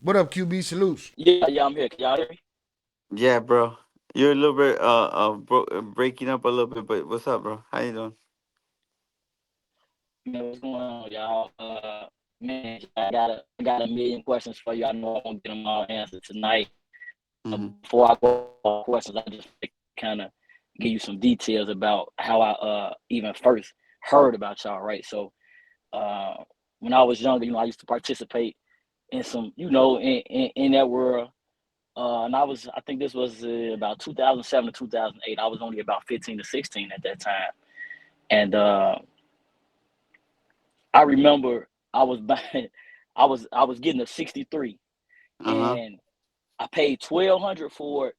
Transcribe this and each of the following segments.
What up, QB? Salutes. Yeah, yeah, I'm here. Can y'all hear me? Yeah, bro. You're a little bit breaking up a little bit, but what's up, bro? How you doing? Man, what's going on, y'all? Man, I got a million questions for you. I know I won't get them all answered tonight. Mm-hmm. Before I go into all the questions, I just want to kind of give you some details about how I even first heard about y'all, right? So, uh, when I was younger, I used to participate in some, in that world. And I think this was about 2007 to 2008. I was only about 15 to 16 at that time. And I remember I was buying, I was getting a 63, Uh huh. and I paid 1,200 for it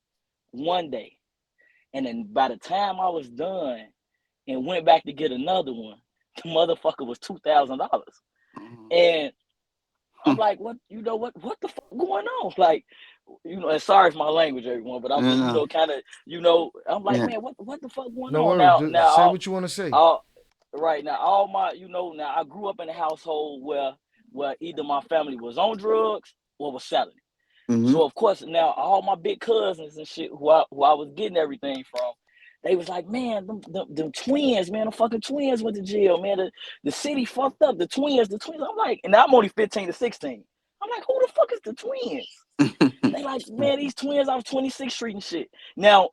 one day, and then by the time I was done and went back to get another one, the motherfucker was $2,000, and I'm like, what? What the fuck going on? Like, and sorry for my language, everyone, but I'm No, just, no. I'm like, Yeah. man, what the fuck going No on worries. now? Just say Now, what you want to say. all right now, all my, now I grew up in a household where either my family was on drugs or was selling it. Mm-hmm. So of course now all my big cousins and shit who I was getting everything from, they was like, man, them twins, man, the fucking twins went to jail, man. The city fucked up. The twins. I'm like, and I'm only 15 to 16. I'm like, who the fuck is the twins? They like, man, these twins off 26th Street and shit. Now,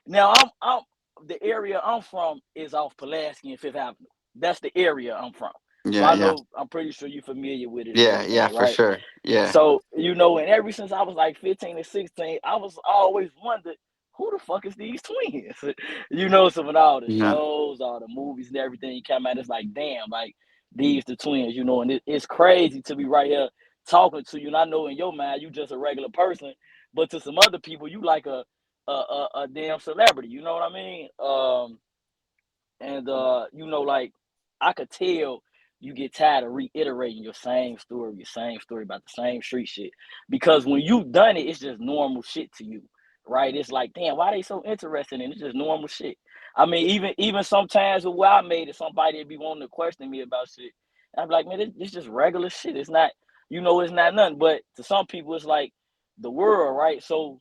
now I'm the area I'm from is off Pulaski and Fifth Avenue. That's the area I'm from. So Yeah, I yeah, know I'm pretty sure you're familiar with it and yeah, yeah, everything, for right? sure. Yeah. So, and ever since I was like 15 and 16, I was always wondered who the fuck is these twins? So with all the Yeah. shows, all the movies and everything you come out, it's like, damn, like these the twins, and it's crazy to be right here talking to you. And I know in your mind you just a regular person, but to some other people you like a damn celebrity. You know what I mean? And like I could tell you get tired of reiterating your same story about the same street shit. Because when you've done it, it's just normal shit to you. Right? It's like, damn, why they so interested in it? It's just normal shit. I mean, even sometimes with where I made it, somebody would be wanting to question me about shit. And I'm like, man, it's just regular shit. It's not, it's not nothing. But to some people, it's like the world, right? So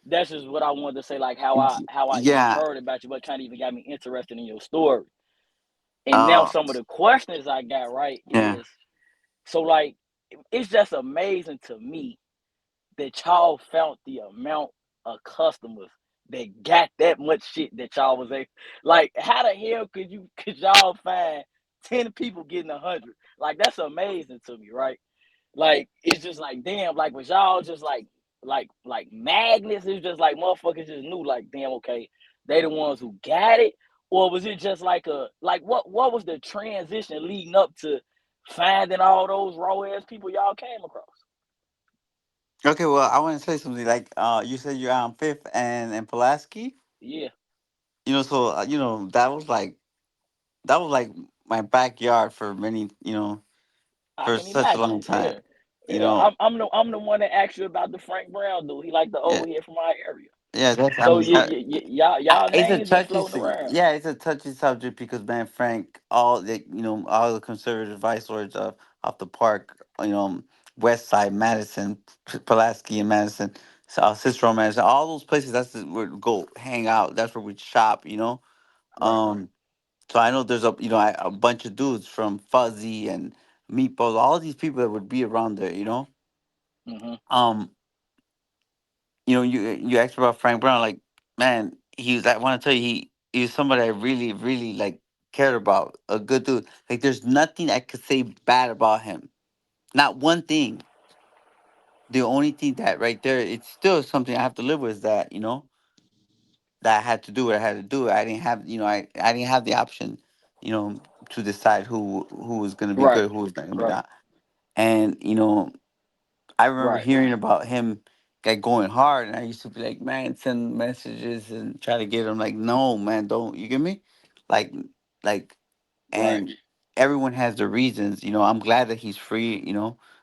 that's just what I wanted to say, like how I even Yeah. heard about you, what kind of even got me interested in your story. And now Uh. some of the questions I got right Yeah. is so like it's just amazing to me that y'all found the amount of customers that got that much shit that y'all was able. Like, how the hell could y'all find 10 people getting 100? Like, that's amazing to me, right? Like, it's just like, damn, like, was y'all just like magnets? It's just like motherfuckers just knew, like, damn, okay, they the ones who got it, or was it just like what was the transition leading up to finding all those raw ass people y'all came across? Okay. Well, I want to say something. Like, you said you're on Fifth and Pulaski. Yeah, So that was like my backyard for many. I For can such a imagine long it. time. Yeah, You yeah. know. I'm the one that asked you about the Frank Brown dude. He like the Yeah. old head from our area. Yeah. That's. I So mean. y'all It's a names been touchy, floating around. yeah, it's a touchy subject because man, Frank, all the conservative vice lords of the park, West Side, Madison, Pulaski, and Madison, Cicero, Madison, all those places. That's where we go hang out. That's where we shop. Right. Um, so I know there's a bunch of dudes from Fuzzy and Meatballs, all these people that would be around there. Mm-hmm. Um, you asked about Frank Brown, like, man, he was. I want to tell you, he was somebody I really, really like cared about. A good dude. Like, there's nothing I could say bad about him. Not one thing. The only thing that right there, it's still something I have to live with. Is that that I had to do what I had to do. I didn't have, I didn't have the option, you know, to decide who was gonna be Right. good, who was not gonna be Right. not. And I remember Right. hearing about him like going hard, and I used to be like, man, send messages and try to get him. Like, no, man, don't you get me? Like, like, Right. and everyone has their reasons. I'm glad that he's free.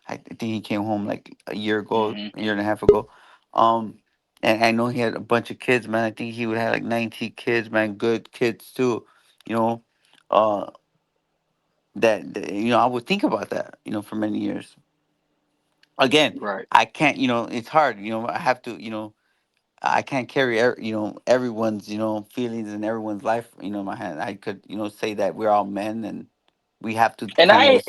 I think he came home like a year ago, Mm-hmm. a year and a half ago. Um, and I know he had a bunch of kids, man. I think he would have like 19 kids, man, good kids too. You know, uh, I would think about that, for many years. Again, Right. I can't. It's hard. I have to. I can't carry everyone's feelings and everyone's life in my hand. I could say that we're all men and we have to And kind I of ain't, just.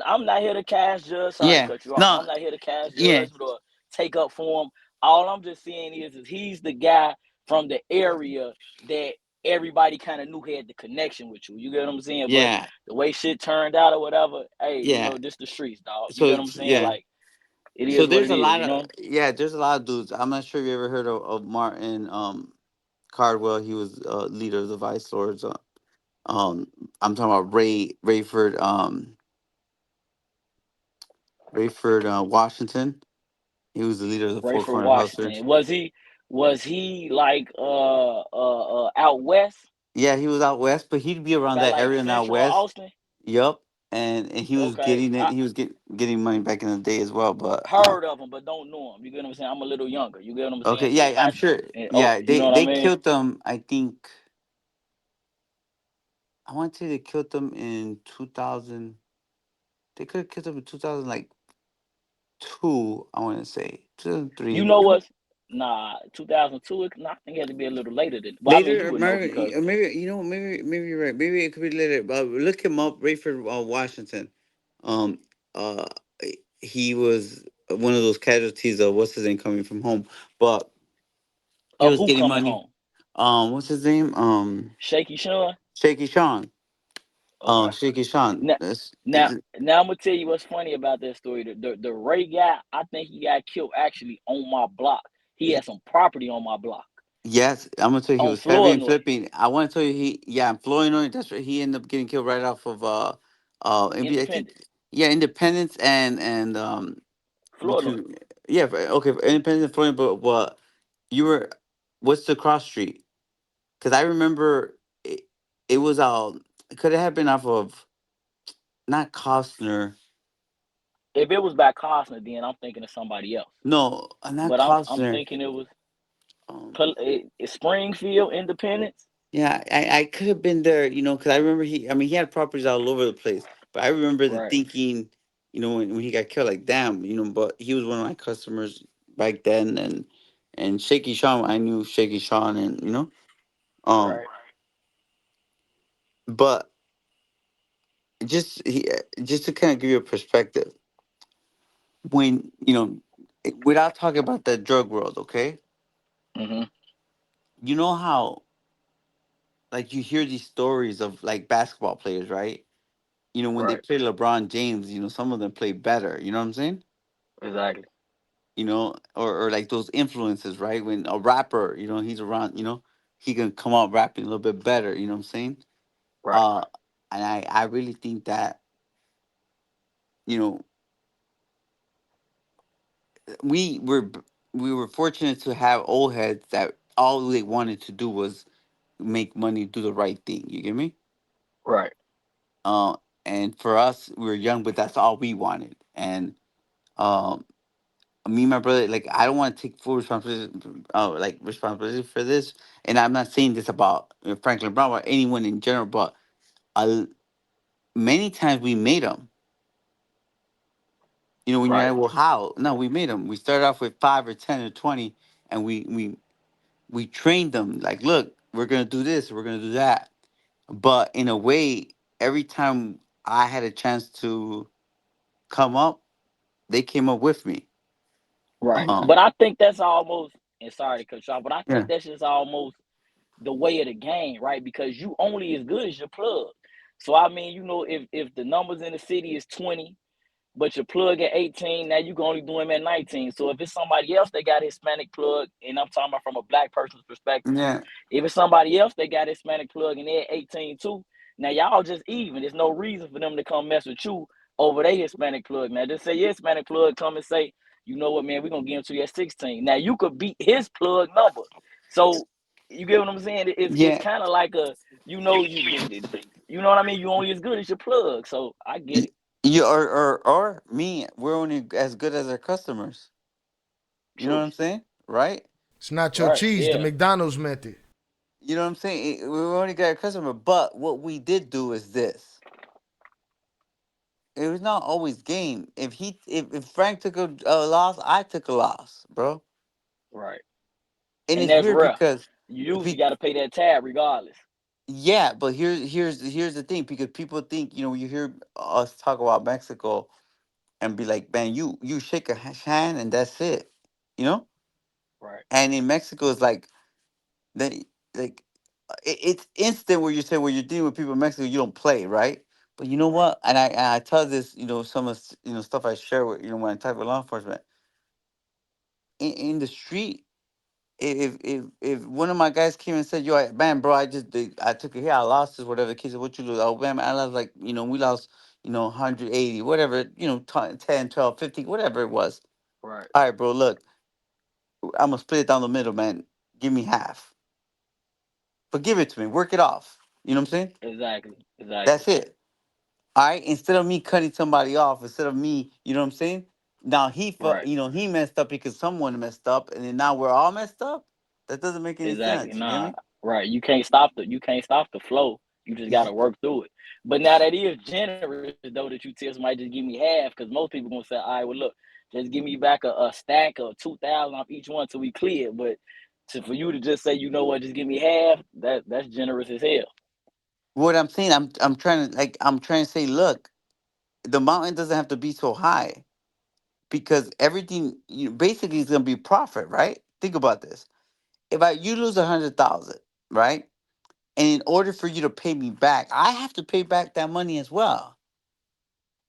I'm not here to cast judge. Sorry to Yeah. cut you off. No. I'm not here to cast Yeah. judgment or take up for him. All I'm just saying is he's the guy from the area that everybody kind of knew had the connection with you. You get what I'm saying? But Yeah. the way shit turned out or whatever, hey, Yeah. this the streets, dog. You get what So I'm saying? yeah. Like it So is what there's it a is. lot of yeah. There's a lot of dudes. I'm not sure if you ever heard of Martin Cardwell. He was leader of the Vice Lords. Um, I'm talking about Rayford Washington. He was the leader of the Four Rayford Corner Hustlers. Washington. Was he like out west, Yeah, he was out west, but he'd be around by that like area now Central west. Austin? Yup, and he was Okay, getting it. I He was getting money back in the day as well. But heard of him, but don't know him. You get what I'm saying? I'm a little younger. You get what I'm okay, saying? So yeah, it's I'm not. sure. Oh, Yeah, you know they what I they mean? killed them. I think I want to say they killed them in 2000. They could have killed them in 2000 like two. I want to say You 2003. know what's nah 2002? Nah, I think it had to be a little later than. Well, I mean, you Later, would know maybe, because maybe you're right. Maybe it could be later. But look him up, Rayford Washington. Um, uh, he was one of those casualties of what's his name coming from home, but he of was who getting coming money. home. What's his name? Shaky Sean. Shaky Sean. Okay. Shaky Sean. Now, now I'm gonna tell you what's funny about that story. The Ray guy, I think he got killed actually on my block. He had some property on my block Yes, I'm gonna tell you he on was heavy and Flores, flipping. I want to tell you yeah, in Floyd, that's right. He ended up getting killed right off of maybe I think Independence, yeah, Independence and Flores. between yeah, okay, Independence and Floyd, but you were what's the cross street? Because I remember it was it could have been off of not Costner, If it was by Costner, then I'm thinking of somebody else. no, not But I'm Costner. thinking it was Um, Springfield, Independence. Yeah, I could have been there, because I remember I mean, he had properties all over the place, but I remember the Right, thinking, when he got killed, like, damn, but he was one of my customers back then, and Shaky Sean, I knew Shaky Sean, and um, right. but just to kind of give you a perspective, when without talking about the drug world, okay, Hmm. you know how like you hear these stories of like basketball players, right? When they Right. play LeBron James, some of them play better. You know what I'm saying? Exactly. Or like those influences, right? When a rapper, he's around, he can come out rapping a little bit better. You know what I'm saying? Right. Uh, and I really think that you know we were we were fortunate to have old heads that all they wanted to do was make money, do the right thing. You get me? Right. Uh, and for us, we were young, but that's all we wanted. And um, me and my brother, like I don't want to take full responsibility for this. And I'm not saying this about Franklin Brown or anyone in general, but uh, many times we made them. When you're Right. like, well, how? No, we made them. We started off with 5 or 10 or 20, and we trained them. Like, look, we're gonna do this, we're gonna do that. But in a way, every time I had a chance to come up, they came up with me. Right. Um, But I think that's almost, and sorry to cut you off, but I think yeah, that's just almost the way of the game, right? Because you only as good as your plug. So I mean, if the numbers in the city is 20, but your plug at 18, now you can only do him at 19. So if it's somebody else that got Hispanic plug, and I'm talking about from a black person's perspective, yeah, if it's somebody else that got Hispanic plug and they're 18 too, now y'all just even. There's no reason for them to come mess with you over their Hispanic plug. Now just say your Hispanic plug come and say, you know what, man, we're gonna get him to you at 16. Now you could beat his plug number. So you get what I'm saying? It's yeah. kind of like you know what I mean? You only as good as your plug. So I get Y- it. You or me, we're only as good as our customers. You know what True. I'm saying? Right? It's nacho Right. cheese, the Yeah. McDonald's method. You know what I'm saying? We only got a customer, but what we did do is this. it was not always game. If Frank took a loss, I took a loss, bro. Right. And And it's that's weird rough. because You usually be, got to pay that tab regardless. yeah, but here's the thing, because people think, you hear us talk about Mexico and be like, man, you shake a hand and that's it, you know. Right. And in Mexico, it's they like it's instant where you say, when you're dealing with people in Mexico, you don't play, right? But you know Right. what? And I tell this, some of stuff I share with, when I talk with law enforcement in the street. If one of my guys came and said, "Yo, man, bro, I took a hit, I lost this, whatever the case, what you lose?" Oh, man, I lost, like, we lost, 180, whatever, 10, 12, 50, whatever it was. Right. All right, bro, look, I'm gonna split it down the middle, man. Give me half, but give it to me, work it off. You know what I'm saying? Exactly. Exactly. That's it. All right. Instead of me cutting somebody off, instead of me, you know what I'm saying? Now Right. he messed up because someone messed up, and then now we're all messed up. That doesn't make any Exactly. sense. You get Nah. me? Right. You can't stop the flow. You just gotta work through it. But now that is generous though, that you tell somebody just give me half, because most people gonna say, all right, well look, just give me back a stack of 2,000 off each one till we clear. But for you to just say, you know what, just give me half, that's generous as hell. What I'm saying, I'm trying to say, look, the mountain doesn't have to be so high, because everything, basically is gonna be profit, right? Think about this. If you lose 100,000, right? And in order for you to pay me back, I have to pay back that money as well.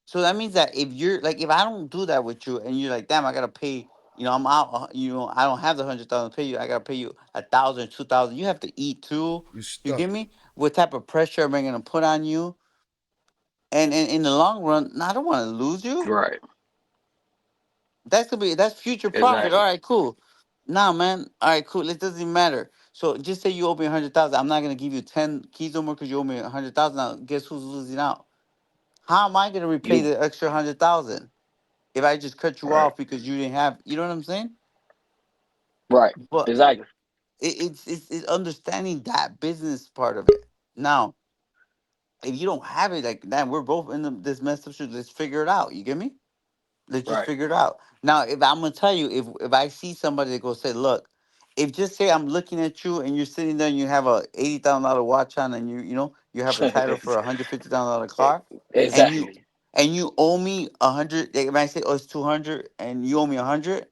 So that means that if you're like, if I don't do that with you, and you're like, damn, I gotta pay, I'm out, I don't have the 100,000 to pay you. I gotta pay you 1,000, 2,000. You have to eat too. You You get stuck. me? What type of pressure am I gonna put on you? And in the long run, no, I don't want to lose you. Right. That's future profit. All Exactly. right, cool. Nah, man. All right, cool. It doesn't even matter. So just say you owe me 100,000. I'm not gonna give you 10 keys no more because you owe me 100,000. Now, guess who's losing out? How am I gonna repay You. the extra 100,000 if I just cut you Right. off because you didn't have? You know what I'm saying? Right. But Exactly. it's understanding that business part of it. Now, if you don't have it, like, damn, we're both in this messed up shit. Let's figure it out. You get me? Let's just Right. figure it out. Now, if I'm gonna tell you, if I see somebody that goes say, look, if just say I'm looking at you and you're sitting there and you have a $80,000 watch on, and you have a title for $150,000 car, and you Exactly. and you owe me 100. Like, if I say, oh, it's 200 and you owe me 100,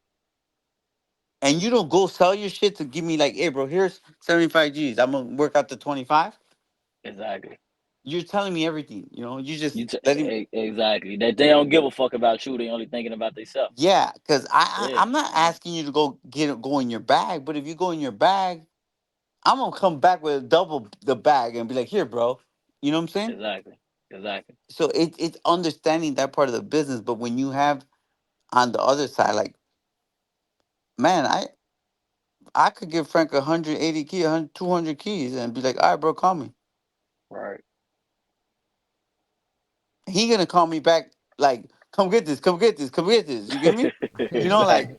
and you don't go sell your shit to give me, like, hey, bro, here's 75 G's. I'm gonna work out the 25. Exactly. You're telling me everything. You just You t- let him. exactly that they don't give a fuck about you. They only thinking about themselves. Yeah, because Yeah. I'm not asking you to go in your bag, but if you go in your bag, I'm gonna come back with double the bag and be like, here, bro. You know what I'm saying? Exactly. Exactly. So it's understanding that part of the business. But when you have on the other side, like, man, I could give Frank 180 keys, 100, 200 keys, and be like, all right, bro, call me. Right. He gonna call me back like, come get this, come get this, come get this. You get me? Like, Exactly.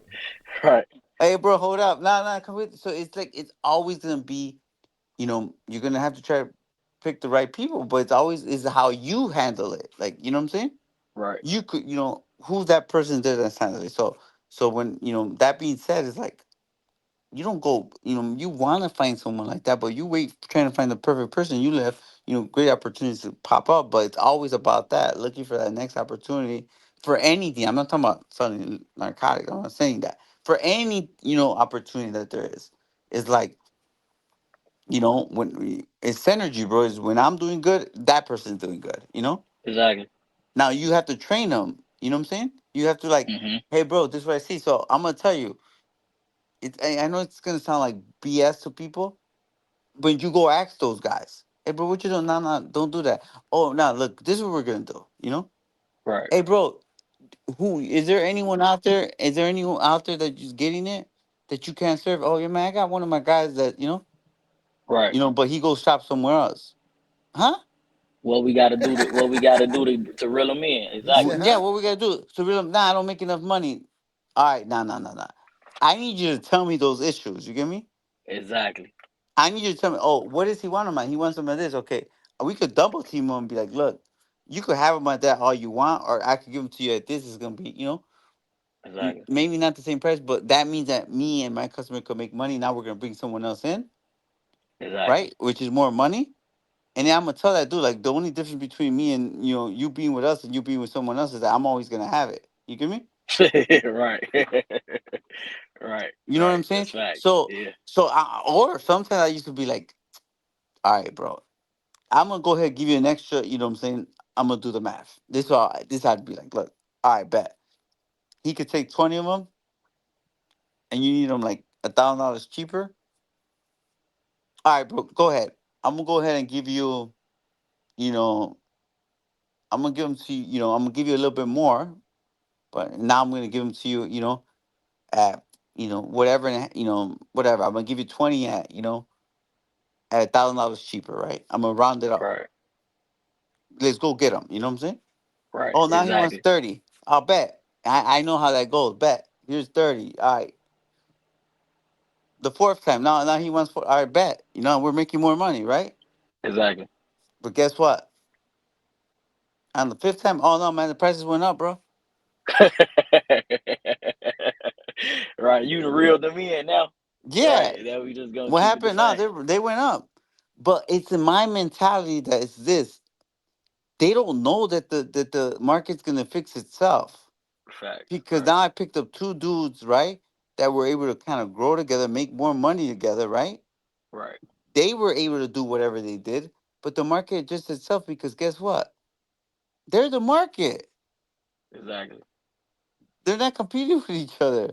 Right. hey, bro, hold up, nah, come with. So it's like it's always gonna be, you're gonna have to try to pick the right people, but it's always is how you handle it. Like, you know what I'm saying? Right. You could, who's that person there that's handling it. So when, that being said, it's like, you don't go, you want to find someone like that, but you wait trying to find the perfect person. You left, great opportunities to pop up, but it's always about that, looking for that next opportunity for anything. I'm not talking about selling narcotics. I'm not saying that. For any, opportunity that there is. It's like, it's synergy, bro. Is when I'm doing good, that person's doing good. Exactly. Now you have to train them. You know what I'm saying? You have to, like, Hmm. hey, bro, this is what I see. So I'm gonna tell you. I know it's gonna sound like BS to people, but you go ask those guys. Hey, bro, what you doing? No, no, don't do that. Oh, now look, this is what we're gonna do. Right. Hey, bro, who is there? Anyone out there? Is there anyone out there that just getting it that you can't serve? Oh, yeah, man, I got one of my guys that Right. but he goes shop somewhere else. Huh? What we gotta do to reel them in. He said, Exactly. Yeah, huh? what we gotta do? So real, nah, I don't make enough money. All right, nah, nah, nah, nah. I need you to tell me those issues. You get me? Exactly. I need you to tell me. Oh, what does he want of mine? He wants some of this. Okay, we could double team him and be like, look, You could have them at that all you want, or I could give them to you at this. Is gonna be, Exactly. maybe not the same price, but that means that me and my customer could make money. Now we're gonna bring someone else in, Exactly. right? Which is more money. And then I'm gonna tell that dude like the only difference between me and you being with us and you being with someone else is that I'm always gonna have it. You get me? Right. Right. You know what I'm Right. saying? That's facts. So Yeah. or sometimes I used to be like, all right, bro, I'm gonna go ahead and give you an extra. You know what I'm saying? I'm gonna do the math. This I'd be like, look, all right, bet he could take 20 of them, and you need them like $1,000 cheaper. All right, bro, go ahead. I'm gonna go ahead and give you, you know, I'm gonna give them to you. I'm gonna give you a little bit more, but now I'm gonna give them to you. At whatever, whatever. I'm gonna give you 20 at at $1,000 cheaper, right? I'm gonna round it up. Right. Let's go get them. You know what I'm saying? Right. Oh, now he wants Exactly. 30. I'll bet. I know how that goes. Bet. Here's 30. All right. The fourth time. Now he wants 4. All right, bet. We're making more money, right? Exactly. But guess what? On the fifth time, oh no, man, the prices went up, bro. Right. You the real them in now. Yeah. Right. Now we just gonna What keep it the happened? No, same. they went up. But it's in my mentality that it's this. They don't know that the market's gonna fix itself. Facts. Because Right. now I picked up two dudes, right? That were able to kind of grow together, make more money together, right? Right. They were able to do whatever they did, but the market adjusted itself because guess what? They're the market. Exactly. They're not competing with each other.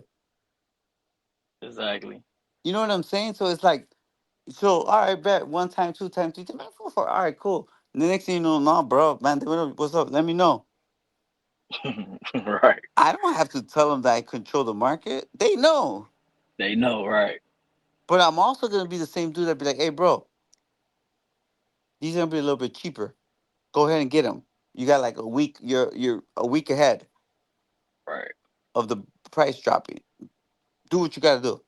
Exactly. You know what I'm saying? So it's like, so all right, bet one time, two times, three times, four, four. All right, cool. And the next thing you know, no, bro, man, what's up? Let me know. Right. I don't have to tell them that I control the market. They know. They know. Right. But I'm also gonna be the same dude that be like, hey, bro, these are gonna be a little bit cheaper. Go ahead and get them. You got like a week. You're a week ahead Right. of the price dropping. Do what you got to do.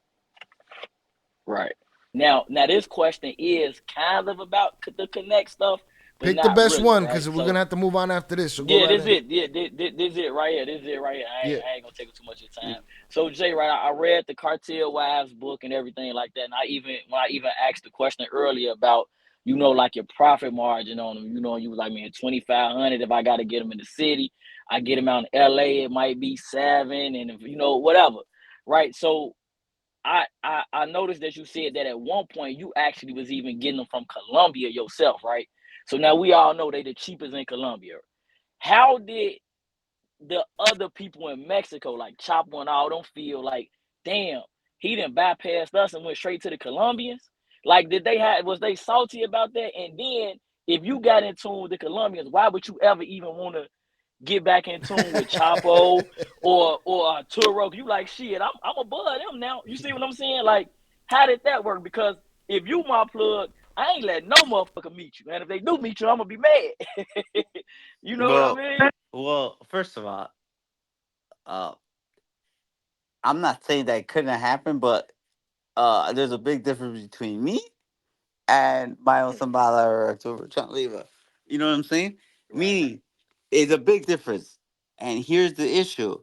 Right. Now this question is kind of about the connect stuff, but Pick the not best really, one right? because we're So gonna have to move on after this. So go yeah, right this ahead. it. Yeah, this it right here. This it right here. Yeah. I ain't gonna take up too much of your time. So Jay, right? I read the Cartel Wives book and everything like that, and I even asked the question earlier about like your profit margin on them. You was like, man, 2,500 if I got to get them in the city. I get them out in L.A. It might be 7, and if whatever, right? So I noticed that you said that at one point you actually was even getting them from Colombia yourself, right? So now we all know they the cheapest in Colombia. How did the other people in Mexico, like Chapo and all, don't feel like, damn, he didn't bypass us and went straight to the Colombians? Like, was they salty about that? And then if you got in tune with the Colombians, why would you ever even want to get back in tune with Chapo or Turo? You like, shit, I'm above them now. You see what I'm saying? Like, how did that work? Because if you my plug, I ain't letting no motherfucker meet you. And if they do meet you, I'm gonna be mad. You know what I Well, mean? first of all, uh, I'm not saying that it couldn't happen, but there's a big difference between me and Miles Sambala or Arturo Chanliva. You know what I'm saying? Right, Meaning, it's a big difference. And here's the issue.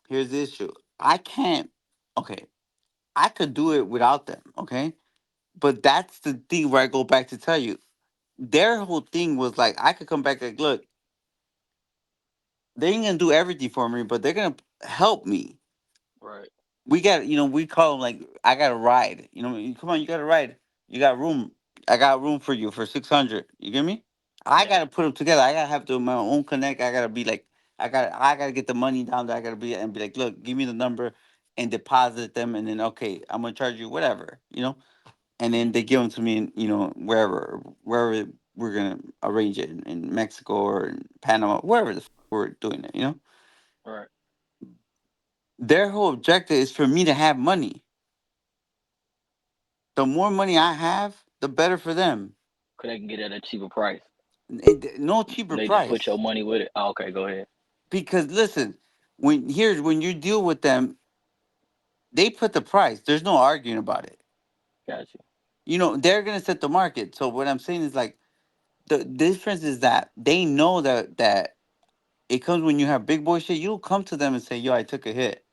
Here's the issue. I can't. Okay, I could do it without them. Okay, but that's the thing where I go back to tell you. Their whole thing was like, I could come back like, look, they ain't gonna do everything for me, but they're gonna help me. right. We got, we call them like, I got a ride. Come on, you got a ride. You got room. I got room for you for 600. You get me? I Yeah. gotta put them together. I gotta have to my own connect. I gotta be like, I gotta get the money down there. I gotta be like, look, give me the number and deposit them, and then okay, I'm gonna charge you whatever, and then Mm-hmm. they give them to me, in, wherever we're gonna arrange it in Mexico or in Panama, wherever we're doing it. Right. Their whole objective is for me to have money. The more money I have, the better for them. Cause they can get it at a cheaper price. No cheaper They just put your price. money with it. Oh, okay, go ahead. Because listen, when you deal with them, they put the price. There's no arguing about it. Got you. They're gonna set the market. So what I'm saying is like the difference is that they know that it comes when you have big boy shit. You don't come to them and say, "Yo, I took a hit."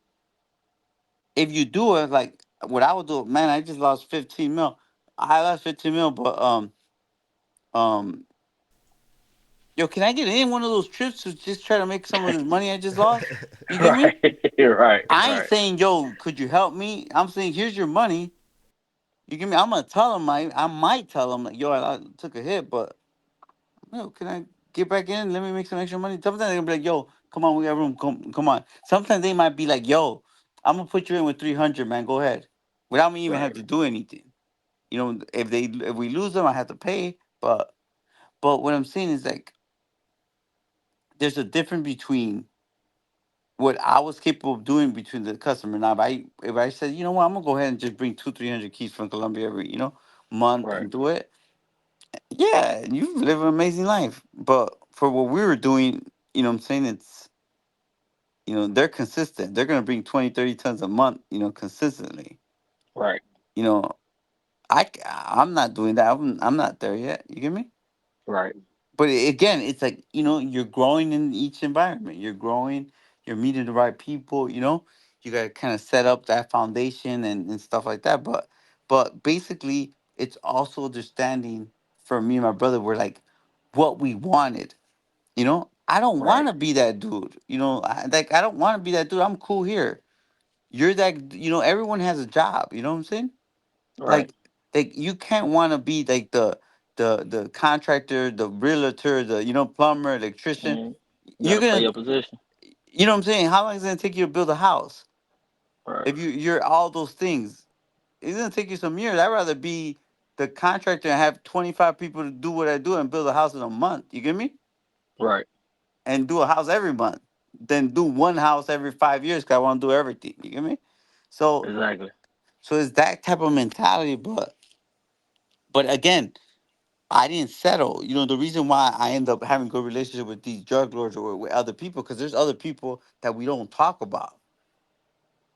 If you do it, like what I would do, man, I just lost 15 mil. I lost 15 mil, but yo, can I get in one of those trips to just try to make some of this money I just lost? You get me? Right, right, I ain't right, saying, yo, could you help me? I'm saying, here's your money. You get me? I'm gonna tell them. I might tell them like, yo, I took a hit, but yo, can I get back in? Let me make some extra money. Sometimes they're gonna be like, yo, come on, we got room. Come on. Sometimes they might be like, yo, I'm gonna put you in with 300, man. Go ahead, without me even have right, to do anything. You know, if we lose them, I have to pay. But what I'm saying is like, there's a difference between what I was capable of doing between the customer. Now, if I said, you know what, I'm gonna go ahead and just bring 300 keys from Colombia every month right, and do it. Yeah, you live an amazing life. But for what we were doing, what I'm saying, it's they're consistent. They're gonna bring 20, 30 tons a month, consistently. right, You know, I'm not doing that. I'm not there yet. You get me? right, But again, it's like you're growing in each environment. You're growing, you're meeting the right people. You got to kind of set up that foundation and stuff like that. But basically, it's also understanding for me and my brother. We're like what we wanted. I don't right, want to be that dude. I don't want to be that dude. I'm cool here. You're that. Everyone has a job. You know what I'm saying? right. like you can't want to be like the contractor, the realtor, the plumber, electrician. Mm. You You're gotta play gonna your position. You know what I'm saying? How long is it gonna take you to build a house? Right, If you're all those things, it's gonna take you some years. I'd rather be the contractor and have 25 people to do what I do and build a house in a month. You get me? right, And do a house every month than do one house every 5 years because I want to do everything. You get me? So exactly. so it's that type of mentality, but again, I didn't settle. The reason why I end up having good relationship with these drug lords or with other people, because there's other people that we don't talk about.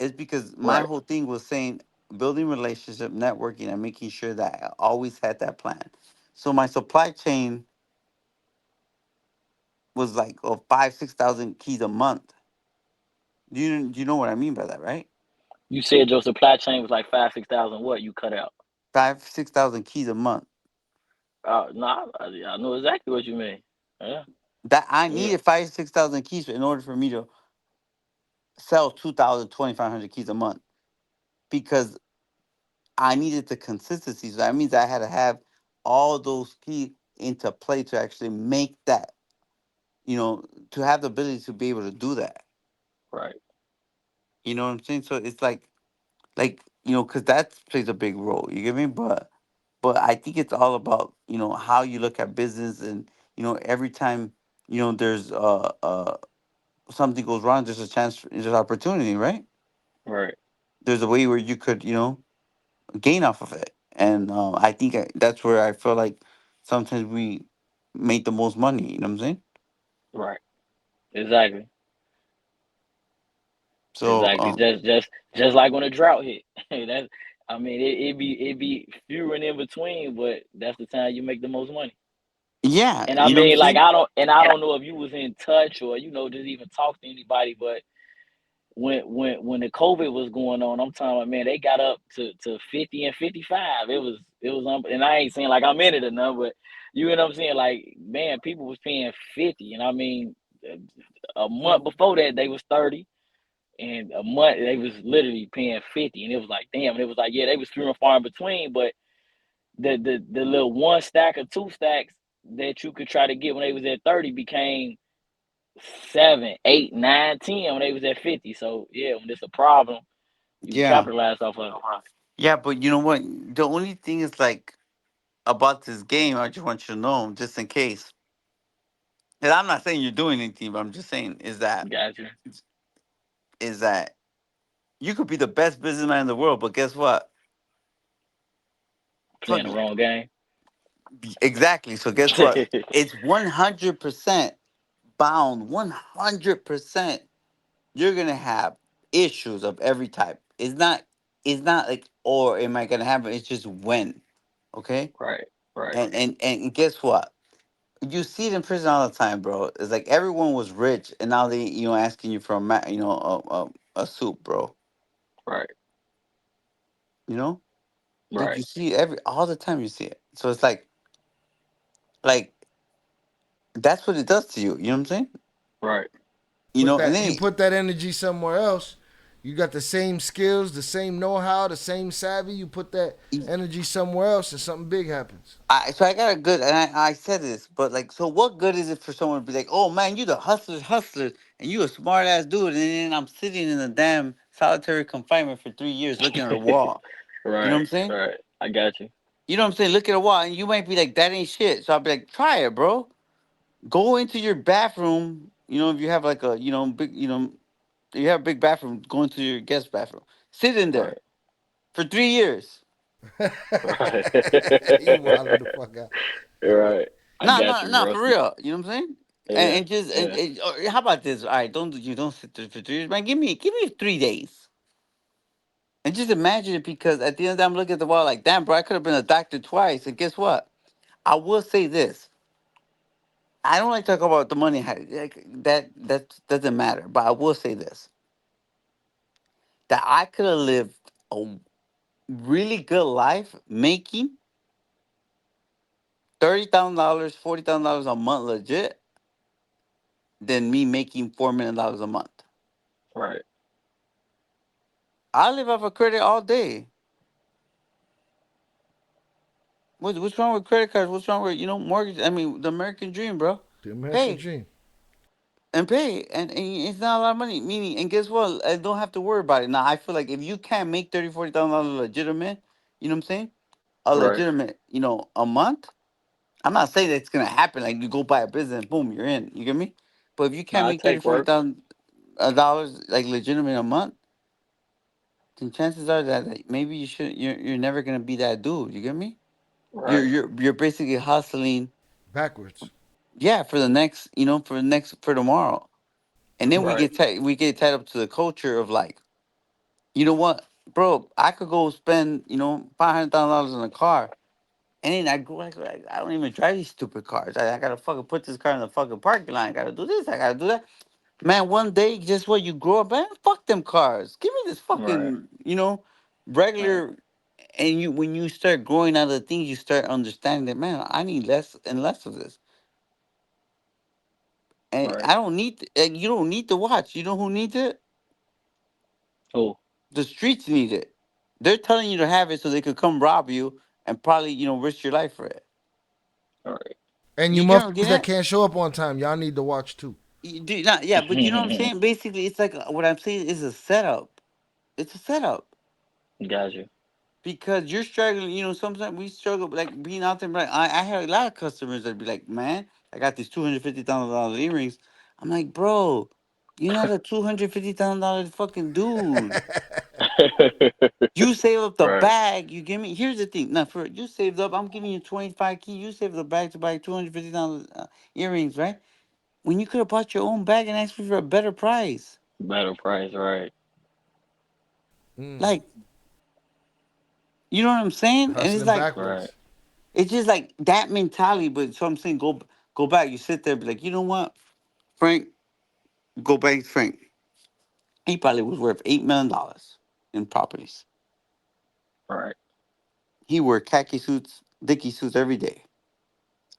It's because my Right. whole thing was saying building relationship, networking, and making sure that I always had that plan. So my supply chain was like 5,000 6,000 keys a month. Do you know what I mean by that, right? You said your supply chain was like 5, 6 thousand. What you cut out? 5,000 6,000 keys a month. No, I know exactly what you mean. Yeah, That I yeah, needed 5,000 6,000 keys in order for me to sell 2,000 2,500 keys a month because I needed the consistency. So that means I had to have all those keys into play to actually make that, to have the ability to be able to do that. right, You know what I'm saying? So it's because that plays a big role. You get me? But I think it's all about how you look at business, and every time there's something goes wrong, there's a chance, there's opportunity, right? right, There's a way where you could gain off of it. And I think that's where I feel like sometimes we make the most money. You know what I'm saying? right. Exactly, So exactly. Just like when a drought hit. That's. I mean, it be fewer and in between, but that's the time you make the most money. yeah, And I you know what I'm mean, like saying? I don't know if you was in touch or just even talk to anybody, but when the COVID was going on, I'm telling you, man, they got up to 50 and 55. It was and I ain't saying like I'm in it or nothing, but you know what I'm saying? Like, man, people was paying 50, and I mean, a month before that they was 30, and a month they was literally paying 50, and it was like, damn, and it was like, yeah, they was few and far in between, but the little one stack or two stacks that you could try to get when they was at 30 became 7, 8, 9, 10 when they was at 50. So yeah, when it's a problem, you can Yeah. capitalize off of it. Yeah, but you know what? The only thing is like about this game, I just want you to know, just in case. And I'm not saying you're doing anything, but I'm just saying Gotcha. is that you could be the best businessman in the world, but guess what? Playing Fuck the it. wrong game. Exactly. So guess what? It's 100% bound. 100%. You're gonna have issues of every type. It's not like or am I gonna have it? It's just when. Okay? Right, right, And guess what? You see it in prison all the time, bro. It's like everyone was rich, and now they, asking you for a soup, bro. Right. You know, like Right. you see every all the time. You see it, so it's like that's what it does to you. You know what I'm saying? Right. And You then put that energy somewhere else. You got the same skills, the same know-how, the same savvy. You put that energy somewhere else, and something big happens. I got a good, and I said this, but like, so what good is it for someone to be like, oh man, you the hustler, and you a smart ass dude, and then I'm sitting in a damn solitary confinement for 3 years looking at a wall. You know what Right. I'm saying? Right. I got you. You know what I'm saying? Look at a wall, and you might be like, that ain't shit. So I'll be like, try it, bro. Go into your bathroom. If you have like a, big, you have a big bathroom, go into your guest bathroom. Sit in there Right. for 3 years. Right. You wilding the fuck out. Right. I No, got no, you, no, bro. for real. You know what I'm saying? And, Yeah. and just Yeah. how about this? All right, don't sit there for 3 years, man. Give me 3 days, and just imagine it. Because at the end of the day, I'm looking at the wall like, damn, bro, I could have been a doctor twice. And guess what? I will say this. I don't like to talk about the money like, that doesn't matter. But I will say this: that I could have lived a really good life making $30,000, $40,000 a month legit, than me making $4 million a month. Right. I live off of credit all day. What's wrong with credit cards? What's wrong with mortgage? I mean, the American dream, bro. The American Pay dream. and pay, and it's not a lot of money. Meaning, and guess what? I don't have to worry about it. Now, I feel like if you can't make $30,000, $40,000 legitimate, you know what I'm saying? A Right. legitimate, a month. I'm not saying that it's gonna happen. Like you go buy a business, boom, you're in. You get me? But if you can't Nah, it make 30, take forty work. thousand dollars like legitimate a month, then chances are that maybe you should. You're never gonna be that dude. You get me? You're Right. you're you're basically hustling, Backwards. yeah, for the next, for tomorrow. And then we Right. get tied up to the culture of like, you know what, bro, I could go spend, $500,000 on a car, and then I go like, I don't even drive these stupid cars. I gotta fucking put this car in the fucking parking lot. I gotta do this. I gotta do that. Man, one day, just what you grow up, man, fuck them cars. Give me this Right. fucking, Right. regular. And when you start growing out of the things, you start understanding that, man, I need less and less of this. And Right. I don't need you don't need to watch. You know who needs it? Oh. The streets need it. They're telling you to have it so they could come rob you and probably, risk your life for it. All right. And you You get motherfuckers that that? can't show up on time, y'all need to watch too. You do not, yeah, but you know what I'm saying? Basically, it's like what I'm saying is a setup. It's a setup. Got you. Because you're struggling, sometimes we struggle like being out there. Like I had a lot of customers that be like, man, I got these $250,000 earrings. I'm like, bro, you're not a $250,000 fucking dude. You save up the Right. bag. You give me. Here's the thing. Now, for you saved up, I'm giving you 25 key. You saved the bag to buy $250 earrings, right? When you could have bought your own bag and asked me for a better price. Better price. Right. Mm. Like, you know what I'm saying? And Hustling Right. backwards. it's just like that mentality. But so I'm saying, go back. You sit there, be like, you know what, Frank? Go back, Frank. He probably was worth $8 million in properties. Right. He wore khaki suits, dicky suits every day.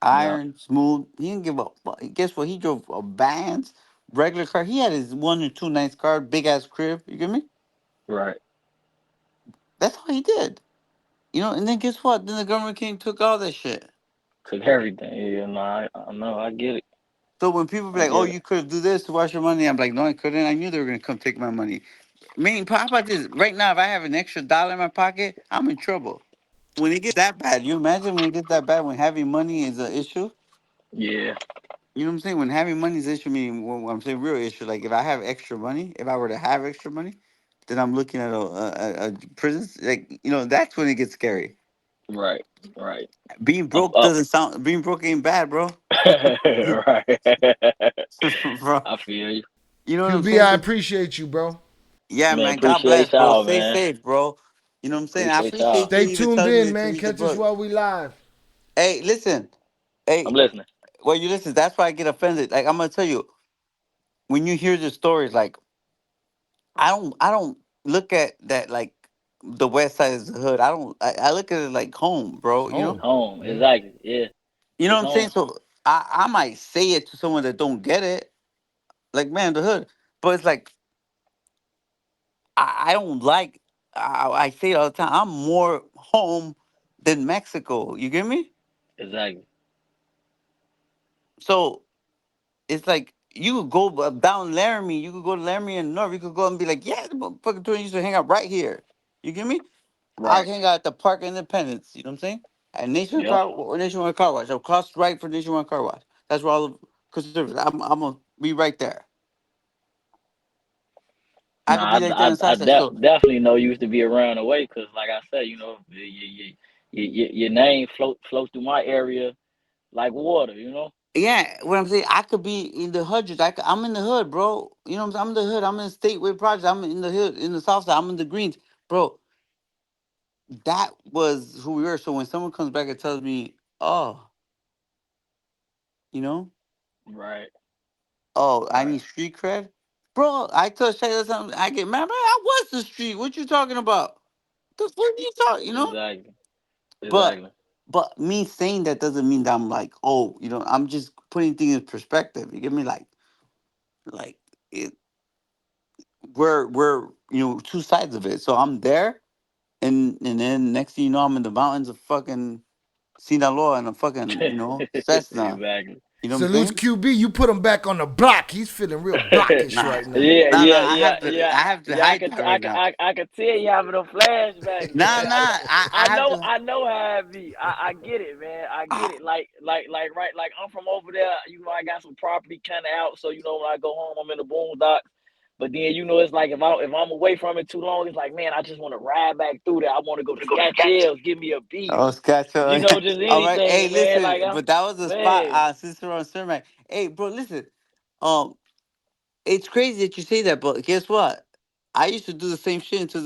Yeah. Iron, smooth. He didn't give up. Guess what? He drove a Vans, regular car. He had his one or two nice car, big ass crib. You get me? Right. That's all he did. And then guess what? Then the government came and took all that shit. Took everything. Yeah. No, I know. I get it. So when people be I like, "Oh, get it. you could have do this to wash your money," I'm like, "No, I couldn't. I knew they were gonna come take my money." Meaning, how about this? Right now, if I have an extra dollar in my pocket, I'm in trouble. When it gets that bad, you imagine when it gets that bad when having money is an issue. Yeah. You know what I'm saying? When having money is an issue, meaning when I'm saying real issue, like if I have extra money, if I were to have extra money, then I'm looking at a prison. Like that's when it gets scary. Right. Right. Being Up. broke Up. doesn't sound. Being broke ain't bad, bro. Right. Bro, I feel you. you know what I'm QB, saying? I So appreciate you, bro. yeah, Man, man. God bless, appreciate bro. y'all, Stay man. safe, bro. You know what I'm saying? I Appreciate y'all. appreciate you Stay even tuned telling me in, to man. read the Catch us book. while we live. Hey, listen. I'm Hey, listening. well, you listen. That's why I get offended. Like I'm gonna tell you, when you hear the stories, like I don't look at that like the West Side is the hood. I look at it like home, It's bro. You know, home. Home, Yeah. exactly. Yeah, you know it's what I'm saying. home. So I might say it to someone that don't get it, like man, the hood. But it's like I don't like. I say it all the time. I'm more home than Mexico. You get me? Exactly. So it's like you could go down Laramie. You could go to Laramie and North. You could go and be like, yeah, the motherfucking tour used to hang out right here. You get me? I'll Right. hang out at the Park of Independence. You know what I'm saying? At Yep. Nationwide Car Wash. Across right for Nationwide Car Wash. That's where all the conservatives. I'm gonna be right there. I No, could be like that on Southside. So definitely know you used to be around the way because, like I said, your name floats through my area like water. yeah, what I'm saying, I could be in the hundreds. I'm in the hood, bro. You know what I'm saying? I'm in the hood. I'm in the Stateway Project. I'm in the hood, in the South Side. I'm in the Greens, bro. That was who we were. So when someone comes back and tells me, "Oh, you know, Right. oh, I Right. need street cred," bro, I tell Shayla something. I get mad, man. I was the street. What you talking about? The fuck you talking? You know? Exactly. But Exactly. but me saying that doesn't mean that I'm like, oh, you know, I'm just putting things in perspective. You get me? Like it, we're two sides of it. So I'm there, and then next thing you know, I'm in the mountains of fucking Sinaloa and a fucking Cessna. Exactly. You know what I'm Salutes saying? QB. You put him back on the block. He's feeling real blockish Nah, right now. Yeah, nah, nah. yeah, I yeah, have to, yeah, I have to yeah. hide that right now. I could tell you having them flashbacks, Nah, man. nah. I have to. I know how it be. I get it, man. I get Ah, it. Right. Like I'm from over there. I got some property kind of out, so when I go home, I'm in the boondocks. But then it's like if I'm away from it too long, it's like man, I just want to ride back through there. I want to go to Sketchers, give me a beat, oh, or Scotch. just All right. Hey, anything, man. listen, Like I'm but that was a spot, man. Sister on Cermak. Hey, bro, listen. Um, it's crazy that you say that, but guess what? I used to do the same shit into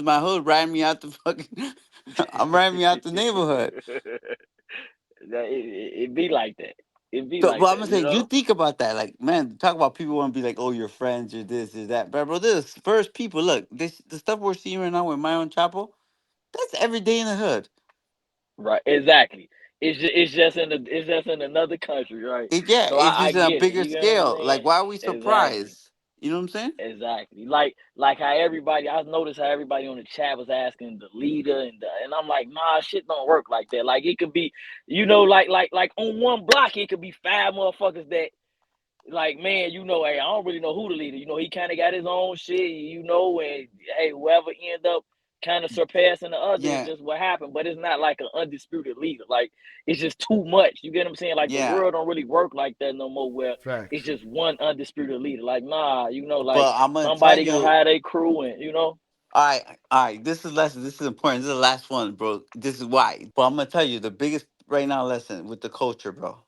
my hood, riding me out the fucking. I'm riding me out the neighborhood. It be like that. It be So, like but I'm that, gonna say, you think about that, like, man, talk about people want to be like, oh, you're friends, you're this, you're that, bro. This first people, look, this the stuff we're seeing right now with my own Chapo. That's every day in the hood. Right, exactly. It's just in another country, right? Yeah, So it's I just on a get it. bigger You get what I'm scale. saying? Like, why are we Exactly. surprised? You know what I'm saying? Exactly. Like how I noticed how everybody on the chat was asking the leader and I'm like, nah, shit don't work like that. Like it could be, like on one block it could be five motherfuckers that like man, hey, I don't really know who the leader. He kind of got his own shit, and hey, whoever end up kind of surpassing the other is Yeah, just what happened. But it's not like an undisputed leader. Like it's just too much. You get what I'm saying? Like the yeah. world don't really work like that no more. Where it's Facts. just one undisputed leader. Like nah, like But I'm gonna tell somebody gonna you, have their crew and. all right. This is lesson. This is important. This is the last one, bro. This is why. But I'm gonna tell you the biggest right now lesson with the culture, bro.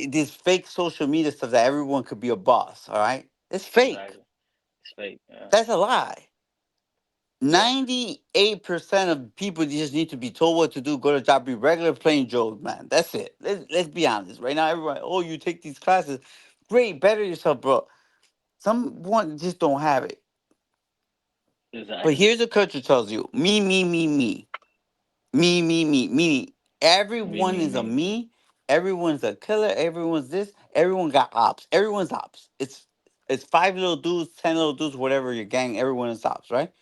This fake social media stuff that everyone could be a boss. All right, it's fake. Exactly. It's fake. Yeah. That's a lie. Yeah. 98% of people just need to be told what to do, go to job, be regular plain Joes, man. That's it. Let's be honest. Right now, everyone, oh, you take these classes. Great, better yourself, bro. Someone just don't have it. But Exactly. here's what culture tells you: me, me, me, me, me, me, me, me. Me, Everyone me, is a me, me. me. Everyone's a killer. Everyone's this. Everyone got ops. Everyone's ops. It's five little dudes, 10 little dudes, whatever your gang. Everyone is ops, right?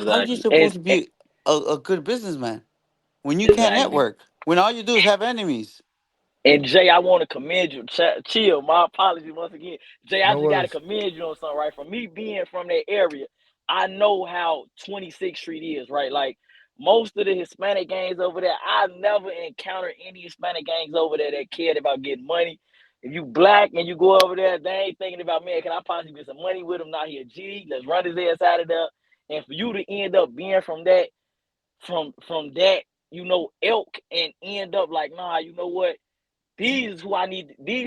How are you Exactly. supposed to be a good businessman when you can't Exactly. network? When all you do is have enemies? And Jay, I want to commend you. Chill. My apologies once again. Jay, I No just got to worries. commend you on something, right? From me being from that area, I know how 26th Street is, right? Like most of the Hispanic gangs over there, I've never encountered any Hispanic gangs over there that cared about getting money. If you black and you go over there, they ain't thinking about, man, can I possibly get some money with him? Now he a G. Let's run his ass out of there. And for you to end up being from that, elk and end up like, nah, you know what? These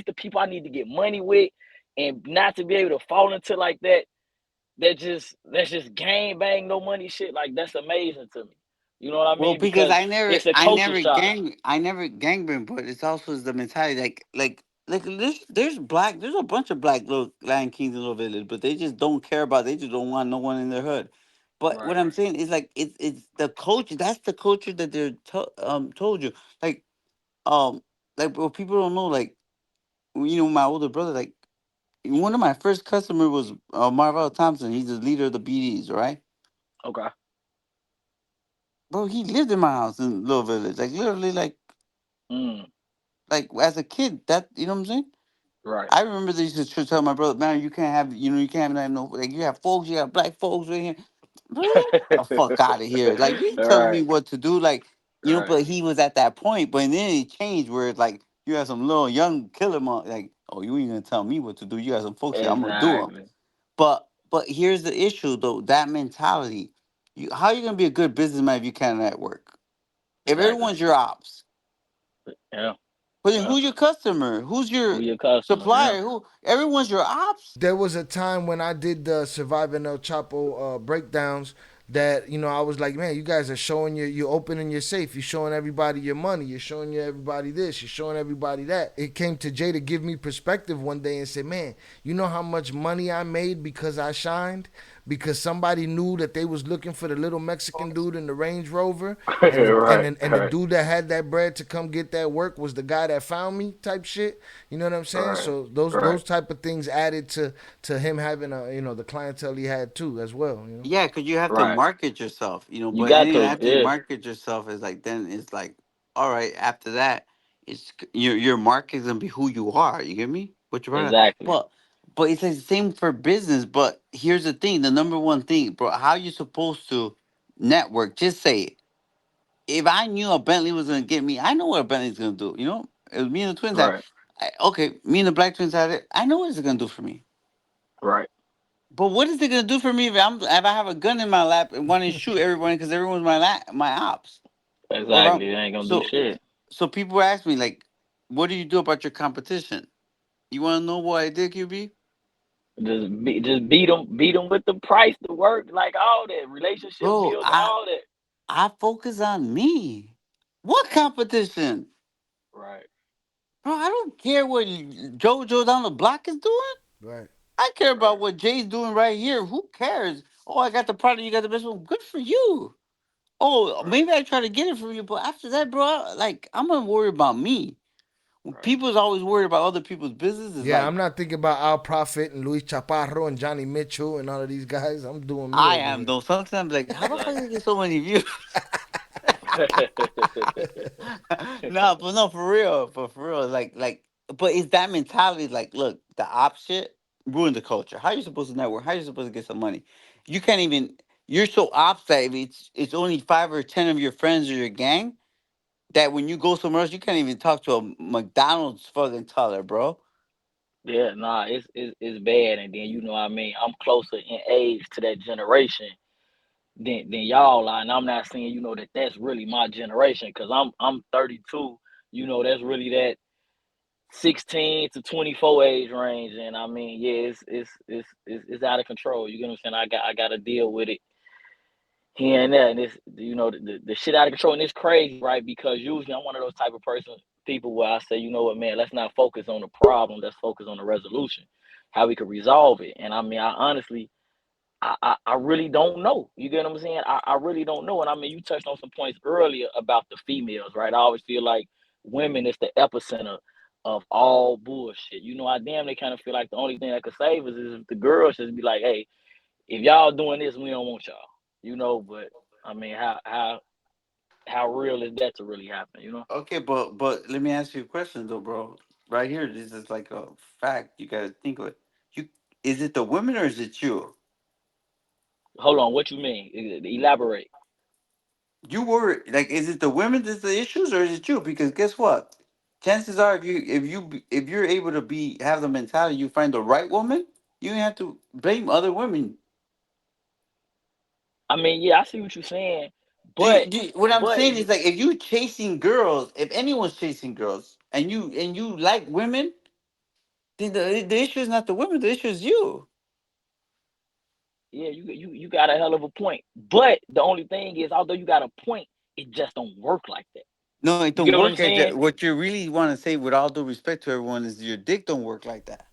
the people I need to get money with, and not to be able to fall into like that. That's just gang bang, no money shit. Like that's amazing to me. You know what I Well, mean? because Because it's a culture shock. I never gangbang, but it's also the mentality like there's a bunch of black little Lion Kings in Little Village, but they just don't care about. They just don't want no one in their hood. But what Right. I'm saying is like it's the culture. That's the culture that told you like um what people don't know my older brother one of my first customers was Marvel Thompson. He's the leader of the BDs, right? Okay. Bro, he lived in my house in Little Village, like literally Mm. like as a kid, that you know what I'm saying? Right. I remember they used to tell my brother, man, you can't have no like you have folks, you have black folks right here. Bro, get the fuck out of here. Like you ain't telling me Right. what to do, Right. but he was at that point, but then it changed where it's like you have some little young killer like, oh, you ain't gonna tell me what to do. You got some folks here, I'm gonna do them. Exactly. But here's the issue though, that mentality. How you gonna be a good businessman if you can't network? If Exactly. everyone's your ops, Yeah. but then Yeah. who's your customer? Who's Who your your customer? Yeah. supplier? Who everyone's your ops? There was a time when I did the Surviving El Chapo breakdowns that I was like, man, you guys are showing you're opening your safe, you're showing everybody your money, you're showing everybody this, you're showing everybody that. It came to Jay to give me perspective one day and say, man, you know how much money I made because I shined, because somebody knew that they was looking for the little Mexican dude in the Range Rover, and Right. the Right. dude that had that bread to come get that work was the guy that found me, type shit. You know what I'm saying? Right. So those Right. those type of things added to him having the clientele he had too as well. Yeah, because you have to Right. market yourself, You but got then to. after you Yeah. market yourself, it's like then it's like, all right, after that, your market is gonna be who you are. You get me? What you brought up, Exactly. but it's like the same for business. But here's the thing: the number one thing, bro, how you supposed to network? Just say it. If I knew a Bentley was gonna get me, I know what a Bentley's gonna do. It was me and the twins had. Right. Okay, me and the black twins had it. I know what it's gonna do for me. Right. But what is it gonna do for me if I have a gun in my lap and want to shoot everyone because everyone's my ops? Or if I'm Exactly. It ain't gonna do so shit. so people ask me like, what do you do about your competition? You want to know what I did, QB? Just beat them with the price, the work, like all that, relationship Bro, build, I all that. I focus on me. What competition? Right. Bro, I don't care what JoJo down the block is doing. Right. I care about Right. what Jay's doing right here. Who cares? Oh, I got the product. You got the best one. Good for you. Oh, Right. maybe I try to get it from you, but after that, bro, I'm gonna worry about me. When Right. people's always worried about other people's business, is Yeah, like I'm not thinking about Al Prophet and Luis Chaparro and Johnny Mitchell and all of these guys. I'm doing me I over am here. though. Sometimes like, how the fuck did I Exactly. get so many views? No, but no, for real, but it's that mentality. Like, look, the op shit ruined the culture. How you supposed to network? How you supposed to get some money? You can't even. You're so ops that if it's only 5 or 10 of your friends or your gang that when you go somewhere else, you can't even talk to a McDonald's fucking teller, bro. Yeah, nah, it's bad. And then you know what I mean, I'm closer in age to that generation than y'all are. And I'm not saying, that that's really my generation, because I'm 32. That's really that 16 to 24 age range. And I mean, yeah, it's out of control. You get what I'm saying? I got to deal with it here and there, and this, the shit out of control, and it's crazy, right? Because usually I'm one of those type of people where I say, you know what, man, let's not focus on the problem, let's focus on the resolution, how we could resolve it. And I mean, I honestly, I really don't know. You get what I'm saying? I really don't know. And I mean, you touched on some points earlier about the females, right? I always feel like women is the epicenter of all bullshit. I damn they kind of feel like the only thing that could save us is if the girls just be like, hey, if y'all doing this, we don't want y'all. But I mean, how real is that to really happen? Okay, but let me ask you a question though, bro. Right here, this is like a fact. You gotta think of it. You Is it the women or is it you? Hold on, what you mean? Elaborate. You worry like, is it the women that's the issues or is it you? Because guess what? Chances are, if you're able to have the mentality, you find the right woman, you don't have to blame other women. I mean, yeah, I see what you're saying, but What I'm but saying is like, if you chasing girls, if anyone's chasing girls, and you like women, then the issue is not the women. The issue is you. Yeah, you got a hell of a point. But the only thing is, although you got a point, it just don't work like that. No, it You don't get what I'm work. saying? What you really want to say, with all due respect to everyone, is your dick don't work like that.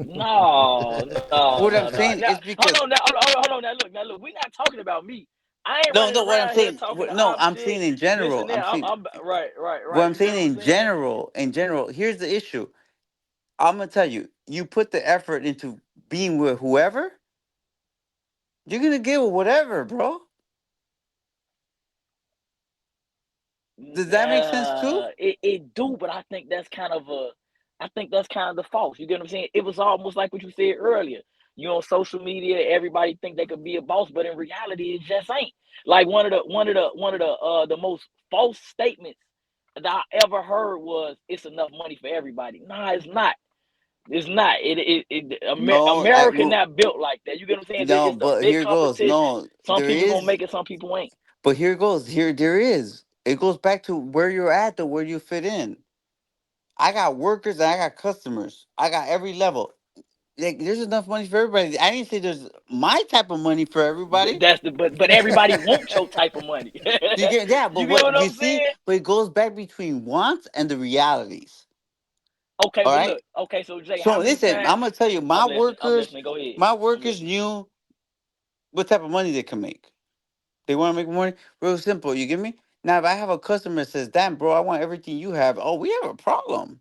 No, no, What no, I'm no. Now, saying is hold on, because hold on. Now look. We're not talking about me. I ain't no, running no. What I'm around here saying, talking the no, I'm opposite. saying in This general. and that. Right, right, What right. I'm You get saying what I'm in saying? general. In general, here's the issue. I'm gonna tell you. You put the effort into being with whoever, you're gonna get with whatever, bro. Does that make sense too? It do, but I think that's kind of the false. You get what I'm saying? It was almost like what you said earlier. You on social media, everybody think they could be a boss, but in reality, it just ain't. Like one of the most false statements that I ever heard was, "It's enough money for everybody." Nah, it's not. It's not. No, America not built like that. You get what I'm saying? no. It's a But big here goes. competition. No, Some there people gonna is. make it, some people ain't. But here goes. Here there is. It goes back to where you're at, though, where you fit in. I got workers and I got customers. I got every level. Like, there's enough money for everybody. I didn't say there's my type of money for everybody. But everybody wants your type of money. Do you get, yeah, but You get what what you I'm see, saying? but it goes back between wants and the realities. Okay, All well right. look. Okay, so Jay, So how many listen, times? I'm gonna tell you, I'm listening. I'm listening. Go ahead. my I'm workers listening. knew what type of money they can make. They want to make money, real simple. You get me? Now, if I have a customer that says, "Damn, bro, I want everything you have," oh, we have a problem.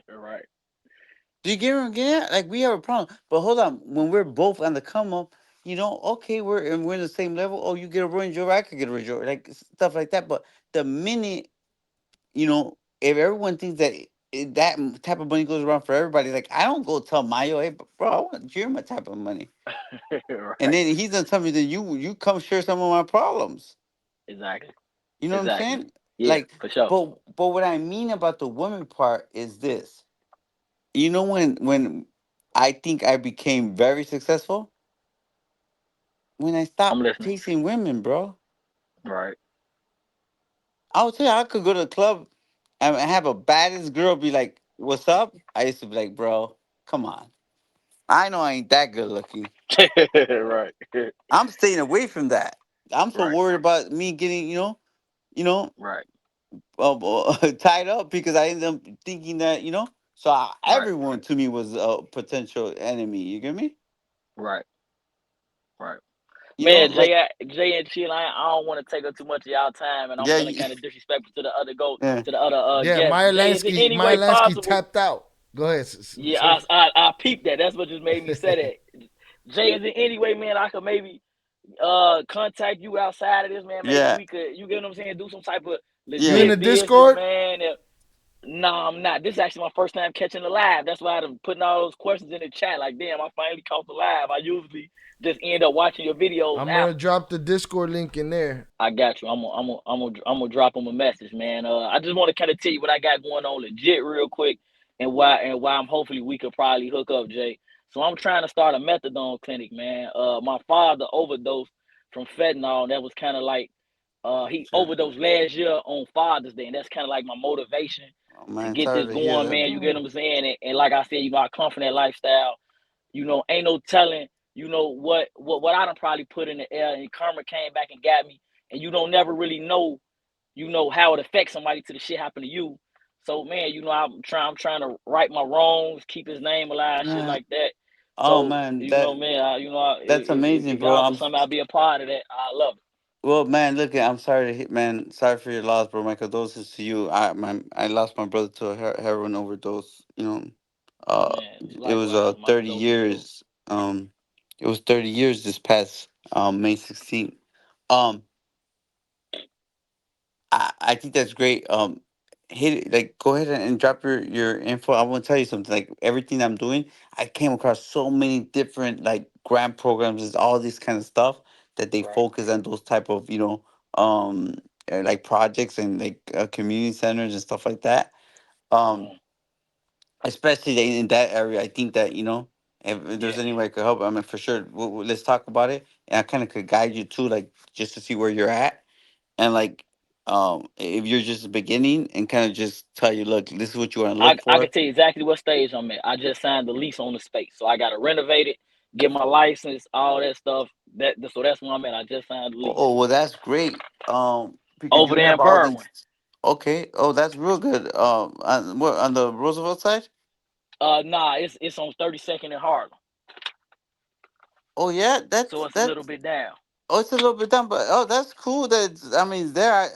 Right. Do you get what I'm getting at? Like, we have a problem. But hold on, when we're both on the come up, okay, we're in the same level. Oh, you get a Range Rover, I could get a Range Rover, like stuff like that. But the minute, if everyone thinks that type of money goes around for everybody, like, I don't go tell Mayo, hey, bro, I want you're my type of money, and Right. then he's gonna tell me that you come share some of my problems. Exactly. You know what I'm Exactly. saying? Yeah, Like, for sure. but what I mean about the woman part is this. When I think I became very successful, when I I'm stopped listening. chasing women, bro. Right. I would tell you, I could go to a club and have a baddest girl be like, "What's up?" I used to be like, "Bro, come on. I know I ain't that good looking. Right. I'm staying away from that. I'm so Right. worried about me getting, you know, Right. tied up because I ended up thinking that, So Right. everyone to me was a potential enemy. You get me? Right. Right. Man, Like, Jay and Chill, I don't want to take up too much of y'all time, and I'm yeah, feeling kind of disrespectful to the other yeah, guests. Jay, is it any Meyer way Lansky possible? tapped out. Go ahead. Yeah, Say. I peeped that. That's what just made me say that. Jay, is it any way, man, I could maybe contact you outside of this, man? Maybe yeah, we could, you get what I'm saying, do some type of You in yeah. the legit business, Discord? man. No, I'm not. This is actually my first time catching the live. That's why I'm putting all those questions in the chat. Like, damn, I finally caught the live. I usually just end up watching your videos I'm gonna after. drop the Discord link in there. I got you. I'm gonna drop him a message, man. I just want to kind of tell you what I got going on legit real quick, and why I'm hopefully we could probably hook up, Jay. So I'm trying to start a methadone clinic, man. My father overdosed from fentanyl. That was kind of like he Sure. overdosed last year on Father's Day, and that's kind of like my motivation Oh to man, get sorry this to hear going, that, man. You get bro. what I'm saying? And like I said, I come from that lifestyle. Ain't no telling, what I done probably put in the air, and karma came back and got me. And you don't never really know, how it affects somebody till the shit happen to you. So man, I'm trying to right my wrongs, keep his name alive, shit Man, like that. oh So, man, that man, that's amazing, if bro. y'all could somehow be a part of that, I love it. Well, man, look, I'm sorry to hit, man. Sorry for your loss, bro. My condolences to you. I lost my brother to a heroin overdose. Man, It was likewise, my 30 condolences, bro. years. It was 30 years this past May 16th. Um, I think that's great. Hit it, like, go ahead and drop your info. I want to tell you something. Like, everything I'm doing, I came across so many different like grant programs, and all this kind of stuff that they Right. focus on those type of um like projects and like community centers and stuff like that. Um, Mm-hmm. especially in that area, I think that if Yeah. there's any way I could help, I mean, for sure, let's talk about it, and I kind of could guide you too, like, just to see where you're at, and like, if you're just beginning, and kind of just tell you, look, this is what you want to I look I for. can tell you exactly what stage I'm at. I just signed the lease on the space, so I got to renovate it. get my license, all that stuff. So that's where I'm at. I just signed the lease Oh, well, that's great. Because over you there in have all Berwyn. these. Okay. Oh, that's real good. On the Roosevelt side? Nah, it's on 32nd and Harlem, Oh yeah, so it's a little that's. bit down. Oh, it's a little bit down, but oh, that's cool. I mean, there.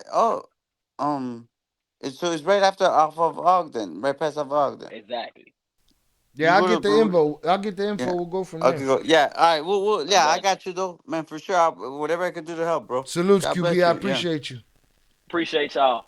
Um, it's right after off of Ogden, right past off Ogden. Exactly. You Yeah, I'll go to get the Brew. info. I'll get the info. Yeah. We'll go from Okay. there. Go. Yeah. All right. Yeah, I Exactly. got you though, man. For sure. Whatever I can do to help, bro. Salutes, God QB. bless I you. Yeah. appreciate you. Appreciate y'all.